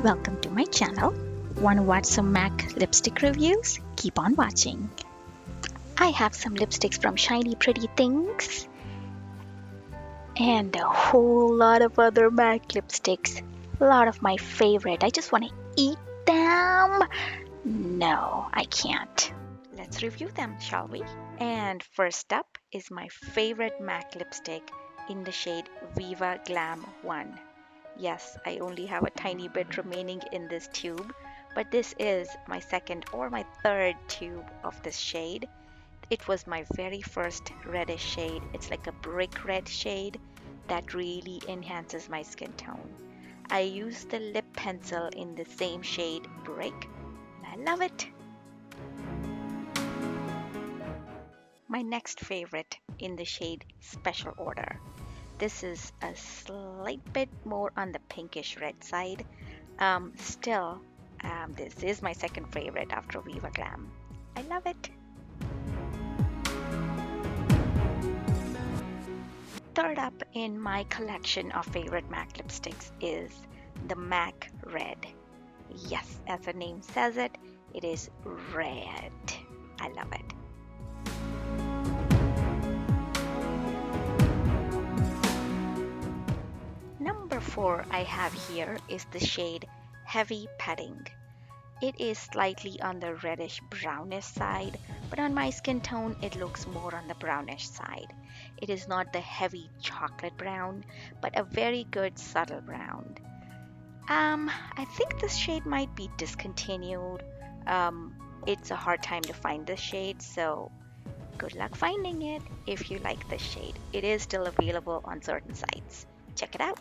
Welcome to my channel. Want to watch some MAC lipstick reviews? Keep on watching. I have some lipsticks from Shiny Pretty Things and a whole lot of other MAC lipsticks. A lot of my favorite. I just want to eat them. No, I can't. Let's review them, shall we? And first up is my favorite MAC lipstick in the shade Viva Glam I. Yes, I only have a tiny bit remaining in this tube, but this is my second or my third tube of this shade. It was my very first reddish shade. It's like a brick red shade that really enhances my skin tone. I used the lip pencil in the same shade brick, and I love it. My next favorite in the shade Special Order. This is a slight bit more on the pinkish red side. Still, this is my second favorite after Viva Glam. I love it. Third up in my collection of favorite MAC lipsticks is the MAC Red. Yes, as the name says it, it is red. I love it. Number 4 I have here is the shade Heavy Petting. It is slightly on the reddish brownish side, but on my skin tone it looks more on the brownish side. It is not the heavy chocolate brown, but a very good subtle brown. I think this shade might be discontinued. It's a hard time to find this shade, so good luck finding it if you like this shade. It is still available on certain sites. Check it out.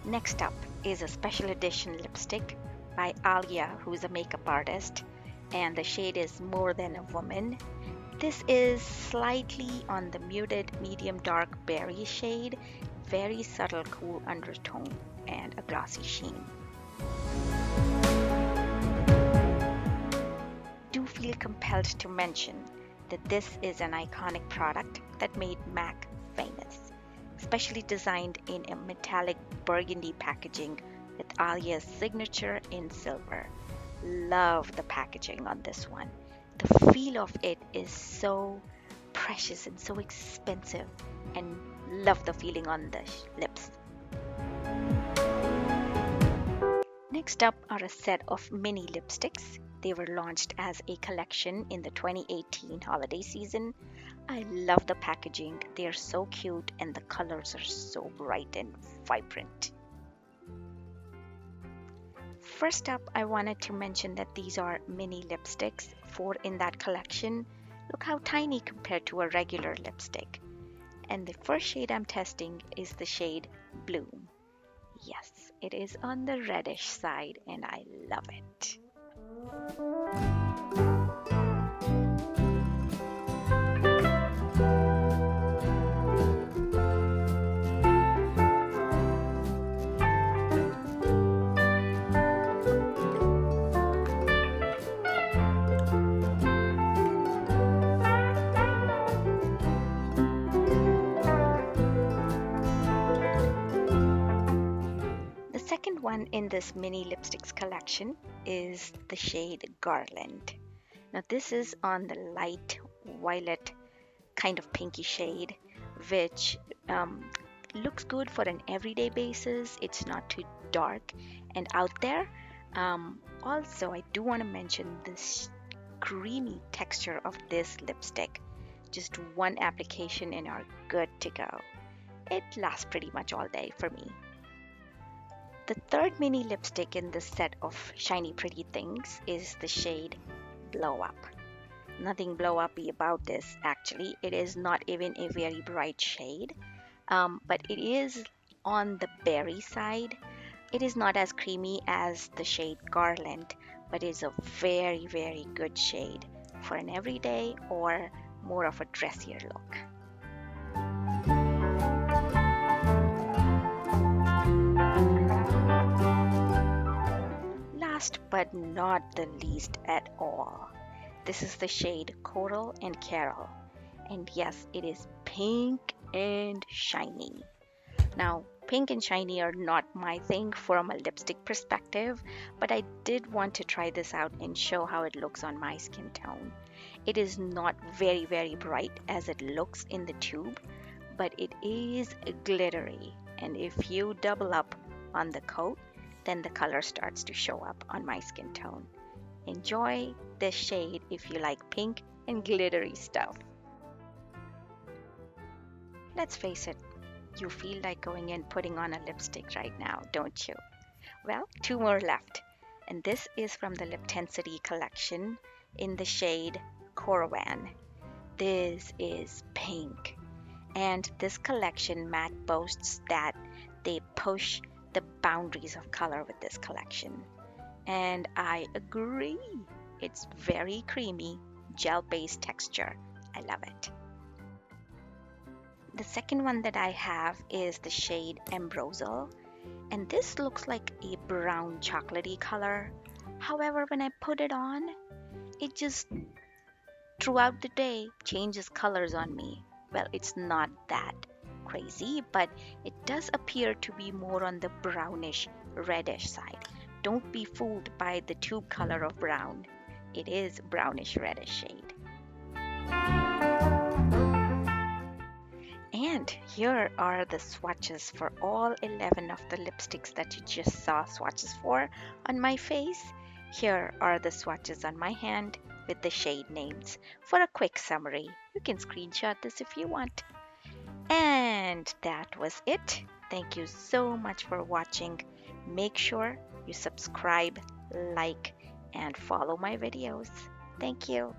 Next up is a special edition lipstick by Aliya, who is a makeup artist, and the shade is More Than a Woman. This is slightly on the muted medium dark berry shade, very subtle cool undertone and a glossy sheen. Do feel compelled to mention that this is an iconic product that made MAC famous, specially designed in a metallic burgundy packaging with Aliya's signature in silver. Love the packaging on this one. The feel of it is so precious and so expensive, and love the feeling on the lips. Next up are a set of mini lipsticks. They were launched as a collection in the 2018 holiday season. I love the packaging. They are so cute and the colors are so bright and vibrant. First up, I wanted to mention that these are mini lipsticks, 4 in that collection. Look how tiny compared to a regular lipstick. And the first shade I'm testing is the shade BLUME. Yes, it is on the reddish side and I love it. The second one in this mini lipsticks collection is the shade Garland. Now this is on the light violet kind of pinky shade, which looks good for an everyday basis. It's not too dark and out there. Also, I do want to mention this creamy texture of this lipstick. Just one application and are good to go. It lasts pretty much all day for me. The third mini lipstick in this set of Shiny Pretty Things is the shade Blow Up. Nothing blow uppy about this actually. It is not even a very bright shade, but it is on the berry side. It is not as creamy as the shade Garland, but is a very, very good shade for an everyday or more of a dressier look. last but not the least at all, this is the shade Coral and Carol. And yes, it is pink and shiny. Now, pink and shiny are not my thing from a lipstick perspective, but I did want to try this out and show how it looks on my skin tone. It is not very, very bright as it looks in the tube, but it is glittery. And if you double up on the coat, then the color starts to show up on my skin tone. Enjoy this shade if you like pink and glittery stuff. Let's face it, you feel like going and putting on a lipstick right now, don't you? Well, two more left. And this is from the Liptensity collection in the shade Caravan. This is pink. And this collection, MAC boasts that they push the boundaries of color with this collection. And I agree. It's very creamy, gel-based texture. I love it. The second one that I have is the shade Ambrosial, and this looks like a brown chocolatey color. However, when I put it on, it just throughout the day changes colors on me. Well, it's not that crazy, but it does appear to be more on the brownish reddish side. Don't be fooled by the tube color of brown. It is brownish reddish shade. And here are the swatches for all 11 of the lipsticks that you just saw swatches for on my face. Here are the swatches on my hand with the shade names. For a quick summary, you can screenshot this if you want. And that was it. Thank you so much for watching. Make sure you subscribe, like, and follow my videos. Thank you.